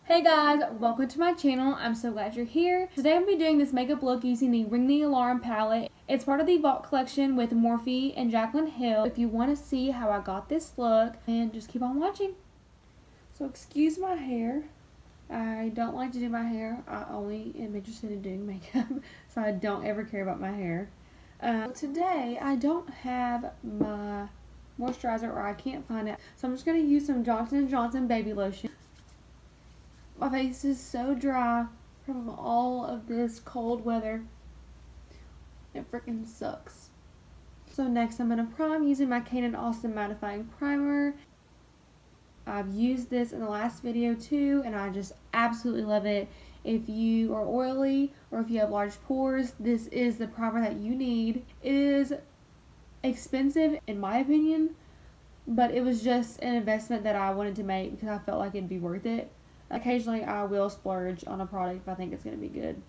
Hey guys, welcome to my channel. I'm so glad you're here. Today I'm going to be doing this makeup look using the Ring the Alarm palette. It's part of the Vault collection with Morphe and Jaclyn Hill. If you want to see how I got this look, and just keep on watching. So excuse my hair. I don't like to do my hair. I only am interested in doing makeup, so I don't ever care about my hair. Today I don't have my moisturizer, or I can't find it, so I'm just going to use some Johnson & Johnson baby lotion. My face is so dry from all of this cold weather. It freaking sucks. So next I'm going to prime using my Kane & Austin mattifying primer. I've used this in the last video too, and I just absolutely love it. If you are oily or if you have large pores, this is the primer that you need. It is expensive in my opinion, but it was just an investment that I wanted to make because I felt like it'd be worth it. Occasionally I will splurge on a product if I think it's going to be good.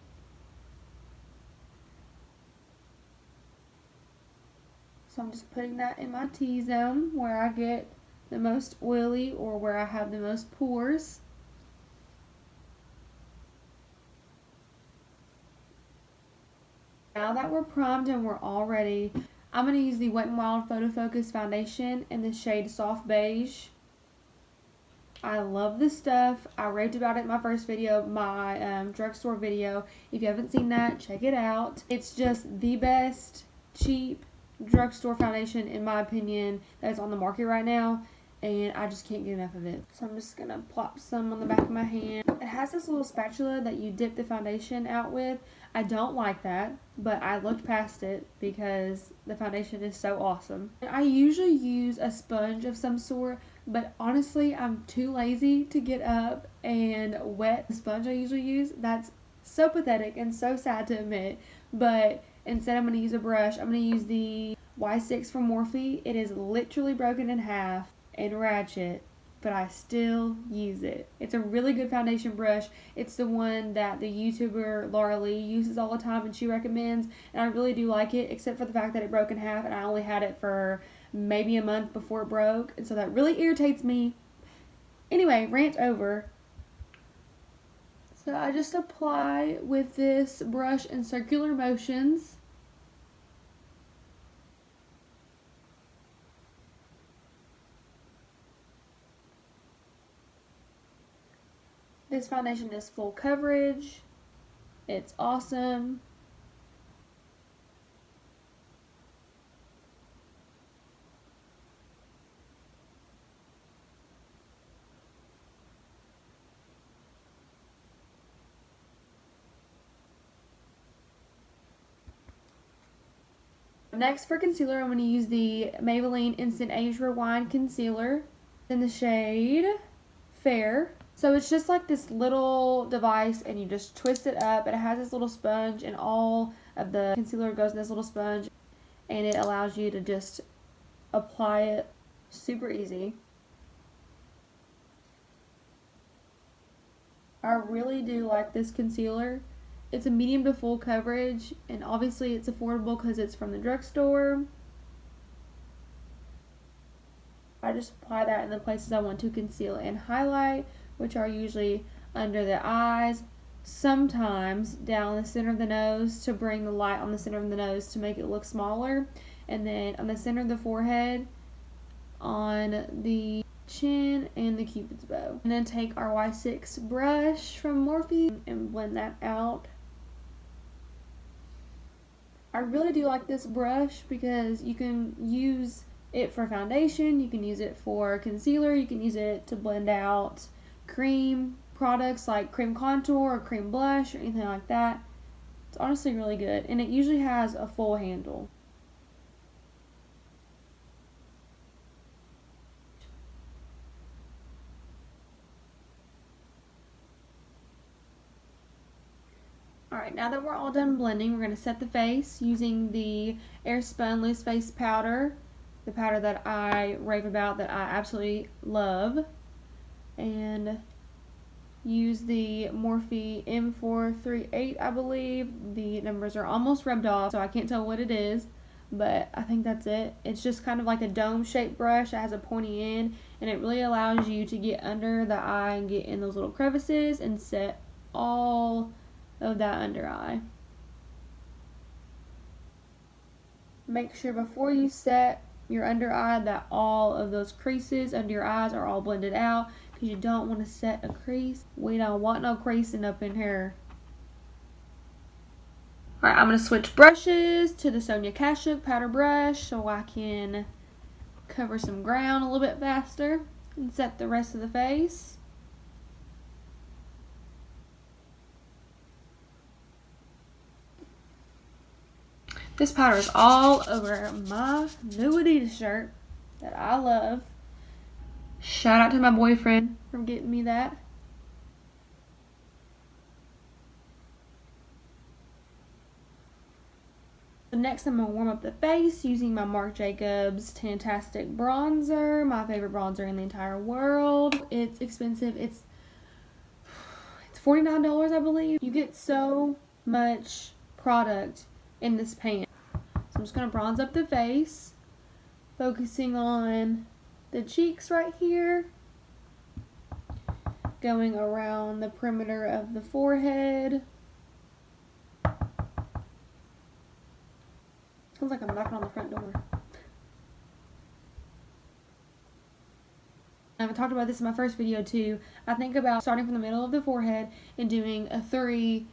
So I'm just putting that in my T-zone where I get the most oily or where I have the most pores. Now that we're primed and we're all ready, I'm going to use the Wet n Wild Photo Focus Foundation in the shade Soft Beige. I love this stuff. I raved about it in my first video, my drugstore video. If you haven't seen that, check it out. It's just the best cheap drugstore foundation, in my opinion, that is on the market right now, and I just can't get enough of it. So I'm just going to plop some on the back of my hand. It has this little spatula that you dip the foundation out with. I don't like that, but I looked past it because the foundation is so awesome. I usually use a sponge of some sort, but honestly, I'm too lazy to get up and wet the sponge I usually use. That's so pathetic and so sad to admit, but instead I'm going to use a brush. I'm going to use the Y6 from Morphe. It is literally broken in half and ratchet, but I still use it. It's a really good foundation brush. It's the one that the YouTuber Laura Lee uses all the time and she recommends, and I really do like it, except for the fact that it broke in half and I only had it for maybe a month before it broke, and so that really irritates me. Anyway, rant over. So I just apply with this brush in circular motions. This foundation is full coverage. It's awesome. Next, for concealer, I'm going to use the Maybelline Instant Age Rewind Concealer in the shade Fair. So it's just like this little device, and you just twist it up. It has this little sponge, and all of the concealer goes in this little sponge, and it allows you to just apply it super easy. I really do like this concealer. It's a medium to full coverage, and obviously it's affordable because it's from the drugstore. I just apply that in the places I want to conceal and highlight, which are usually under the eyes, sometimes down the center of the nose to bring the light on the center of the nose to make it look smaller, and then on the center of the forehead, on the chin, and the cupid's bow. And then take our Y6 brush from Morphe and blend that out. I really do like this brush because you can use it for foundation, you can use it for concealer, you can use it to blend out cream products like cream contour or cream blush or anything like that. It's honestly really good, and it usually has a full handle. Alright, now that we're all done blending, we're going to set the face using the Airspun Loose Face Powder, the powder that I rave about, that I absolutely love, and use the Morphe M438, I believe. The numbers are almost rubbed off, so I can't tell what it is, but I think that's it. It's just kind of like a dome-shaped brush that has a pointy end, and it really allows you to get under the eye and get in those little crevices and set all of that under eye. Make sure before you set your under eye that all of those creases under your eyes are all blended out, because you don't want to set a crease. We don't want no creasing up in here. Alright, I'm going to switch brushes to the Sonia Kashuk powder brush so I can cover some ground a little bit faster and set the rest of the face. This powder is all over my new Adidas shirt that I love. Shout out to my boyfriend for getting me that. So next I'm going to warm up the face using my Marc Jacobs Tantastic bronzer, my favorite bronzer in the entire world. It's expensive. It's $49, I believe. You get so much product in this pan. So I'm just going to bronze up the face, focusing on the cheeks right here, going around the perimeter of the forehead. Sounds like I'm knocking on the front door. I haven't talked about this in my first video too. I think about starting from the middle of the forehead and doing a 3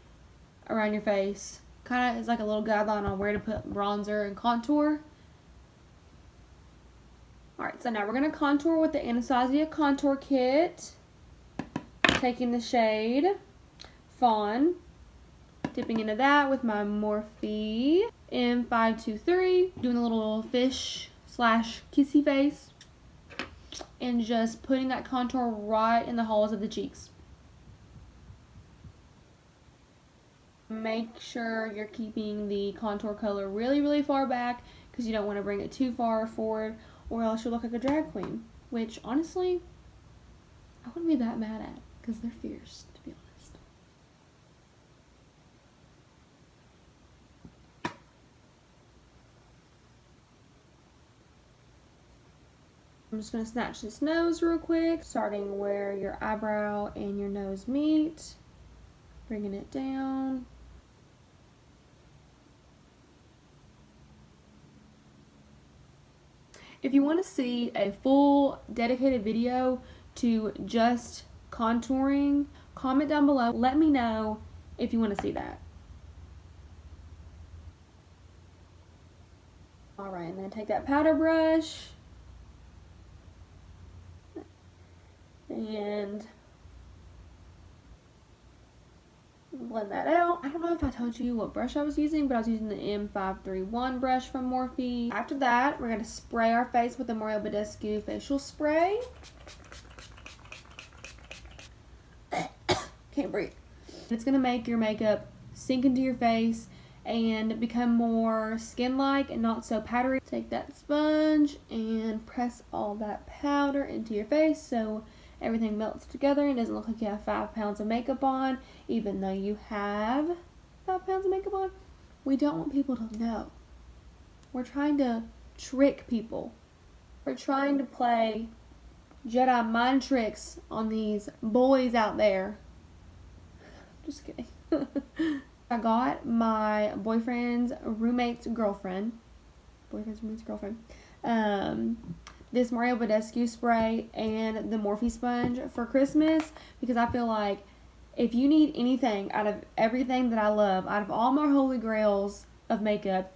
around your face. Kind of is like a little guideline on where to put bronzer and contour. Alright, so now we're going to contour with the Anastasia Contour Kit. Taking the shade Fawn. Dipping into that with my Morphe M523. Doing a little fish / kissy face. And just putting that contour right in the hollows of the cheeks. Make sure you're keeping the contour color really, really far back, because you don't want to bring it too far forward, or else you'll look like a drag queen. Which, honestly, I wouldn't be that mad at, because they're fierce, to be honest. I'm just going to snatch this nose real quick, starting where your eyebrow and your nose meet, bringing it down. If you want to see a full dedicated video to just contouring, comment down below. Let me know if you want to see that. Alright, and then take that powder brush and blend that out. I don't know if I told you what brush I was using, but I was using the M531 brush from Morphe. After that, we're going to spray our face with the Morphe Badescu facial spray. Can't breathe. It's going to make your makeup sink into your face and become more skin-like and not so powdery. Take that sponge and press all that powder into your face so everything melts together and doesn't look like you have 5 pounds of makeup on, even though you have 5 pounds of makeup on. We don't want people to know. We're trying to trick people. We're trying to play Jedi mind tricks on these boys out there. Just kidding. I got my boyfriend's roommate's girlfriend. This Morphe Badescu spray and the Morphe sponge for Christmas, because I feel like if you need anything out of everything that I love, out of all my holy grails of makeup,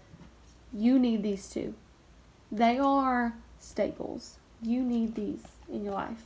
you need these two. They are staples. You need these in your life.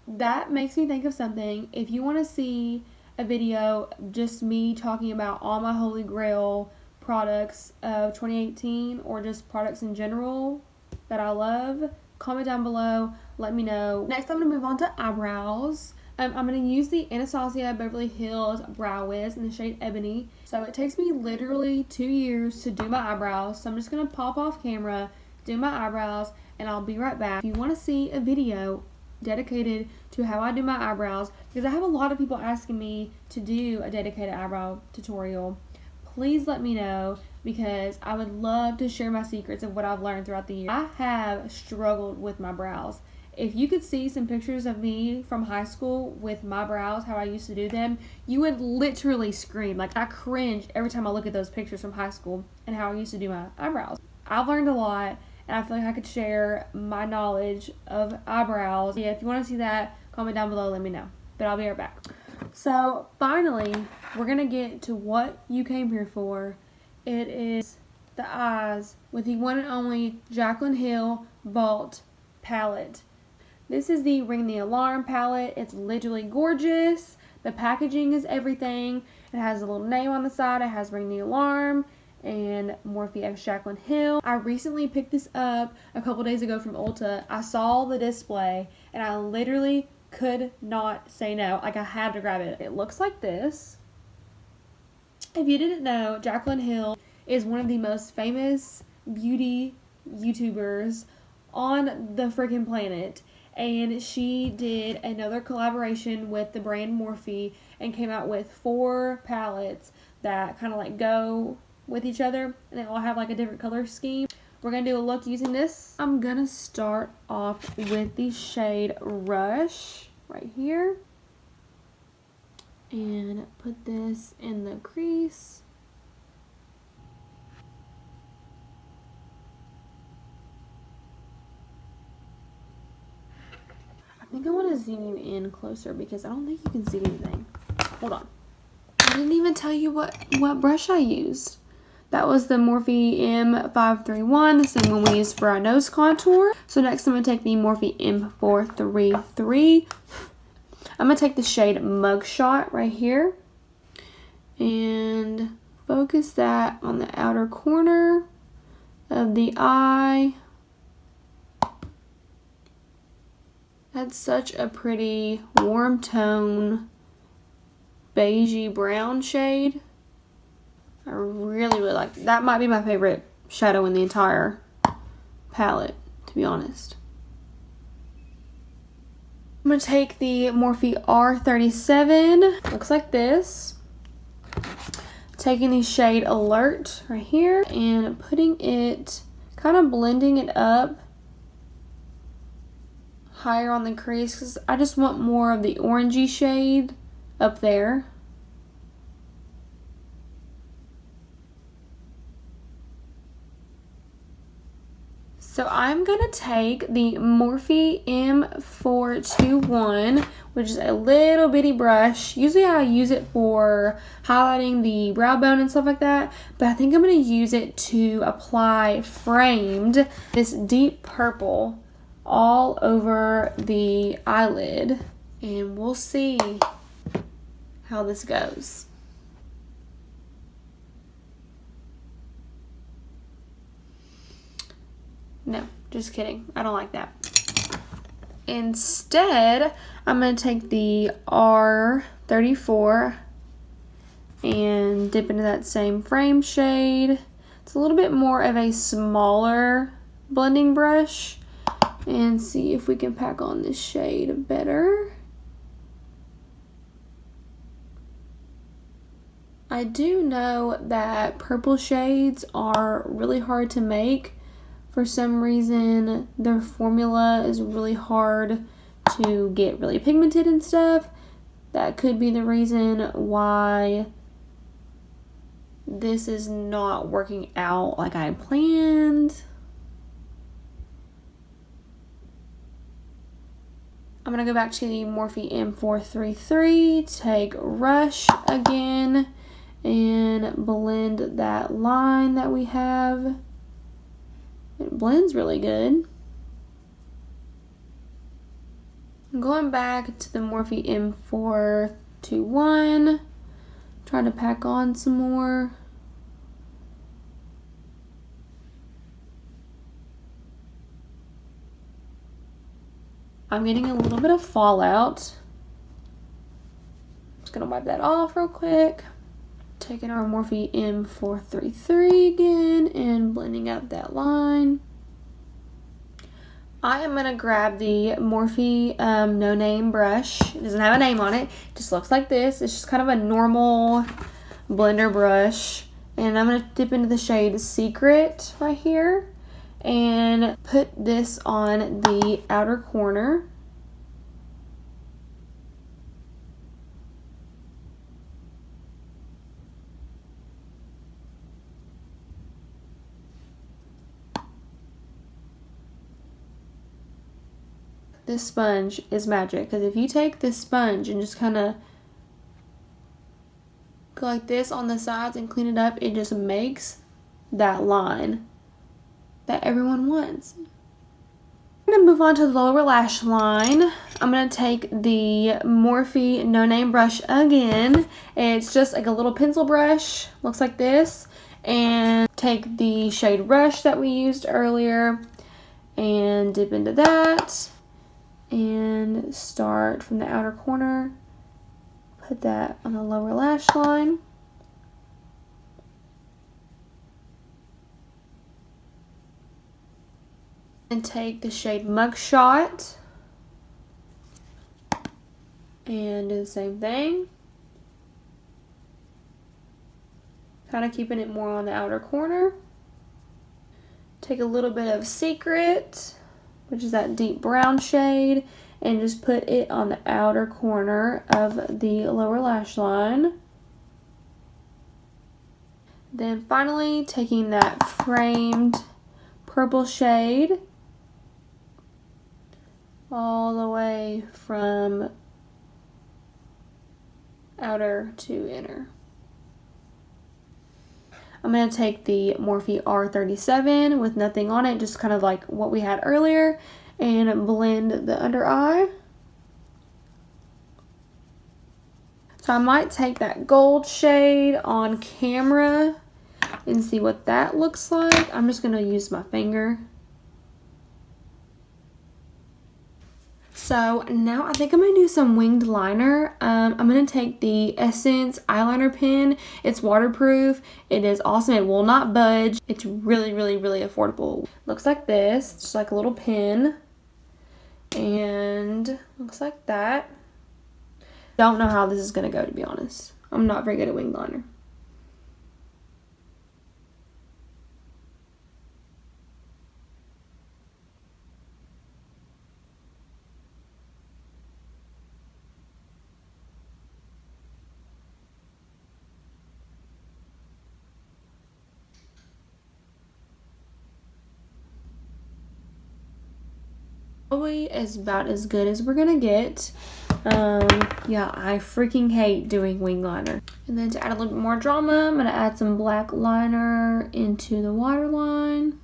That makes me think of something. If you want to see a video just me talking about all my holy grail products of 2018, or just products in general that I love, comment down below, let me know. Next, I'm going to move on to eyebrows. I'm going to use the Anastasia Beverly Hills Brow Wiz in the shade Ebony. So it takes me literally 2 years to do my eyebrows. So I'm just going to pop off camera, do my eyebrows, and I'll be right back. If you want to see a video dedicated to how I do my eyebrows, because I have a lot of people asking me to do a dedicated eyebrow tutorial, please let me know, because I would love to share my secrets of what I've learned throughout the year. I have struggled with my brows. If you could see some pictures of me from high school with my brows, how I used to do them, you would literally scream. Like, I cringe every time I look at those pictures from high school and how I used to do my eyebrows. I've learned a lot, and I feel like I could share my knowledge of eyebrows. Yeah, if you want to see that, comment down below, let me know. But I'll be right back. So, finally, we're going to get to what you came here for. It is the eyes with the one and only Jaclyn Hill Vault palette. This is the Ring the Alarm palette. It's literally gorgeous. The packaging is everything. It has a little name on the side. It has Ring the Alarm and Morphe x Jaclyn Hill. I recently picked this up a couple days ago from Ulta. I saw the display and I literally could not say no. Like, I had to grab it. It looks like this. If you didn't know, Jaclyn Hill is one of the most famous beauty YouTubers on the freaking planet. And she did another collaboration with the brand Morphe and came out with 4 palettes that kind of like go with each other, and they all have like a different color scheme. We're going to do a look using this. I'm going to start off with the shade Rush right here and put this in the crease. I think I want to zoom you in closer because I don't think you can see anything. Hold on. I didn't even tell you what brush I used. That was the Morphe M531, the same one we used for our nose contour. So next I'm going to take the Morphe M433. I'm going to take the shade Mugshot right here and focus that on the outer corner of the eye. That's such a pretty warm tone beigey brown shade. I really like that. That might be my favorite shadow in the entire palette, to be honest. I'm going to take the Morphe R37. Looks like this. Taking the shade Alert right here and putting it, kind of blending it up higher on the crease because I just want more of the orangey shade up there. So I'm going to take the Morphe M421, which is a little bitty brush. Usually I use it for highlighting the brow bone and stuff like that, but I think I'm going to use it to apply framed this deep purple all over the eyelid, and we'll see how this goes. No, just kidding. I don't like that. Instead, I'm going to take the R34 and dip into that same frame shade. It's a little bit more of a smaller blending brush, and see if we can pack on this shade better. I do know that purple shades are really hard to make. For some reason, their formula is really hard to get really pigmented and stuff. That could be the reason why this is not working out like I planned. I'm going to go back to the Morphe M433, take Rush again, and blend that line that we have. It blends really good. I'm going back to the Morphe M421, trying to pack on some more. I'm getting a little bit of fallout. Just gonna wipe that off real quick. Taking our Morphe M433 again and blending out that line. I am gonna grab the Morphe No Name brush. It doesn't have a name on it. It just looks like this. It's just kind of a normal blender brush. And I'm gonna dip into the shade Secret right here and put this on the outer corner. This sponge is magic, because if you take this sponge and just kind of go like this on the sides and clean it up, it just makes that line that everyone wants. I'm going to move on to the lower lash line. I'm going to take the Morphe No Name brush again. It's just like a little pencil brush, looks like this, and take the shade Rush that we used earlier and dip into that and start from the outer corner. Put that on the lower lash line. And take the shade Mugshot and do the same thing. Kind of keeping it more on the outer corner. Take a little bit of Secret, which is that deep brown shade, and just put it on the outer corner of the lower lash line. Then finally taking that framed purple shade all the way from outer to inner. I'm going to take the Morphe R37 with nothing on it, just kind of like what we had earlier, and blend the under eye. So I might take that gold shade on camera and see what that looks like. I'm just going to use my finger. So now I think I'm going to do some winged liner. I'm going to take the Essence eyeliner pen. It's waterproof. It is awesome. It will not budge. It's really, really, really affordable. Looks like this, just like a little pen. And looks like that. Don't know how this is going to go, to be honest. I'm not very good at winged liner. Probably is about as good as we're gonna get. Yeah, I freaking hate doing wing liner. And then to add a little bit more drama, I'm gonna add some black liner into the waterline.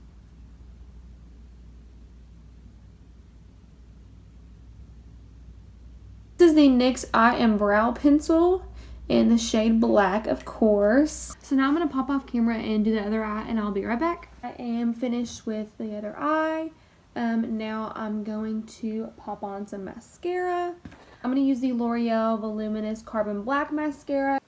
This is the NYX Eye and Brow Pencil in the shade black, of course. So now I'm gonna pop off camera and do the other eye, and I'll be right back. I am finished with the other eye. Now I'm going to pop on some mascara. I'm going to use the L'Oreal Voluminous Carbon Black Mascara.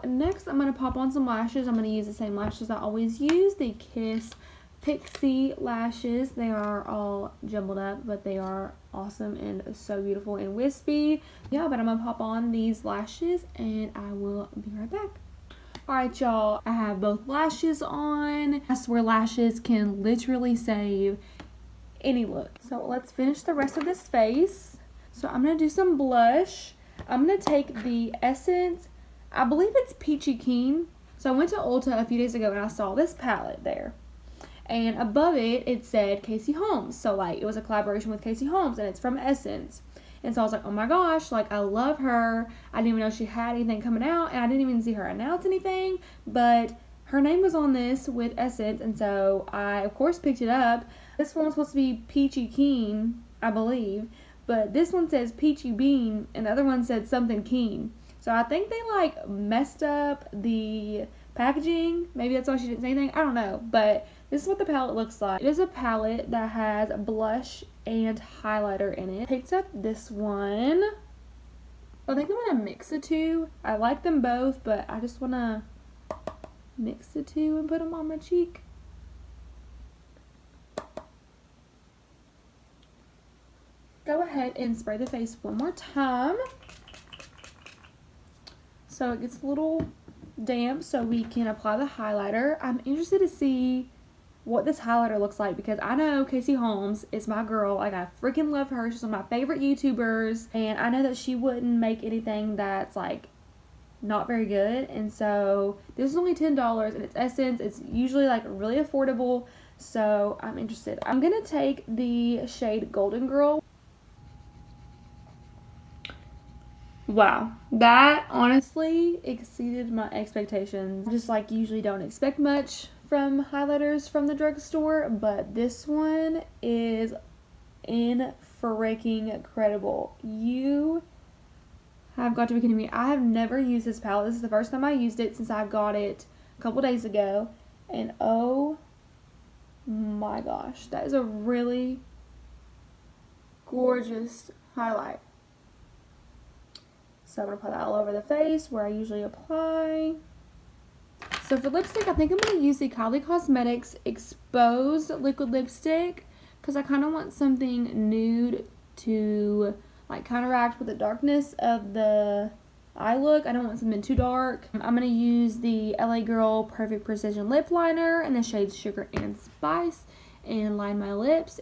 Next, I'm going to pop on some lashes. I'm going to use the same lashes I always use, the Kiss Pixie lashes. They are all jumbled up, but they are awesome and so beautiful and wispy. Yeah, but I'm gonna pop on these lashes and I will be right back. Alright, y'all, I have both lashes on. I swear lashes can literally save any look. So let's finish the rest of this face. So I'm gonna do some blush. I'm gonna take the Essence, I believe it's Peachy Keen. So I went to Ulta a few days ago and I saw this palette there. And above it, it said Casey Holmes. So, like, it was a collaboration with Casey Holmes, and it's from Essence. And so I was like, oh my gosh, like, I love her. I didn't even know she had anything coming out, and I didn't even see her announce anything. But her name was on this with Essence, and so I, of course, picked it up. This one was supposed to be Peachy Keen, I believe. But this one says Peachy Bean, and the other one said something Keen. So I think they, like, messed up the packaging. Maybe that's why she didn't say anything. I don't know. But this is what the palette looks like. It is a palette that has blush and highlighter in it. Picked up this one. I think I'm going to mix the two. I like them both, but I just want to mix the two and put them on my cheek. Go ahead and spray the face one more time. so it gets a little damp so we can apply the highlighter. I'm interested to see what this highlighter looks like because I know Casey Holmes is my girl. Like, I freaking love her. She's one of my favorite YouTubers, and I know that she wouldn't make anything that's like not very good. And so this is only $10 and it's Essence. It's usually like really affordable, so I'm interested. I'm gonna take the shade Golden Girl. Wow, that honestly exceeded my expectations. I just like usually don't expect much from highlighters from the drugstore, but this one is freaking incredible. You have got to be kidding me. I have never used this palette. This is the first time I used it since I got it a couple days ago, and oh my gosh, that is a really gorgeous highlight. So I'm going to apply that all over the face where I usually apply. So for lipstick, I think I'm going to use the Kylie Cosmetics Exposed Liquid Lipstick because I kind of want something nude to like counteract with the darkness of the eye look. I don't want something too dark. I'm going to use the LA Girl Perfect Precision Lip Liner in the shades Sugar and Spice and line my lips.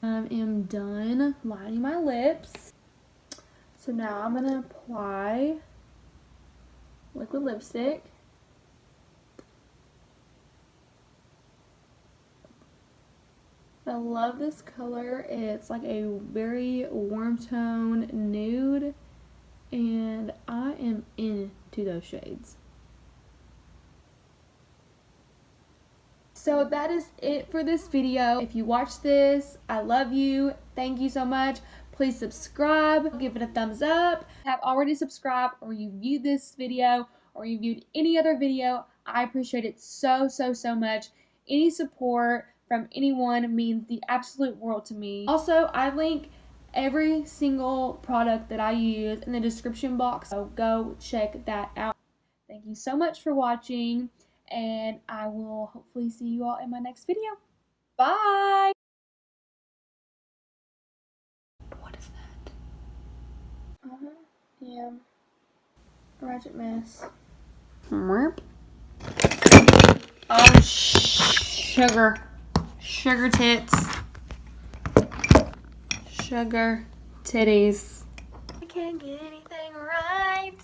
I am done lining my lips. So now I'm going to apply liquid lipstick. I love this color. It's like a very warm tone nude, and I am into those shades. So that is it for this video. If you watched this, I love you. Thank you so much. Please subscribe, give it a thumbs up. If you have already subscribed or you viewed this video or you viewed any other video, I appreciate it so much. Any support from anyone means the absolute world to me. Also, I link every single product that I use in the description box, so go check that out. Thank you so much for watching, and I will hopefully see you all in my next video. Bye! What is that? Yeah. Ratchet mess. Merp. Oh, sugar. Sugar tits. Sugar titties. I can't get anything right.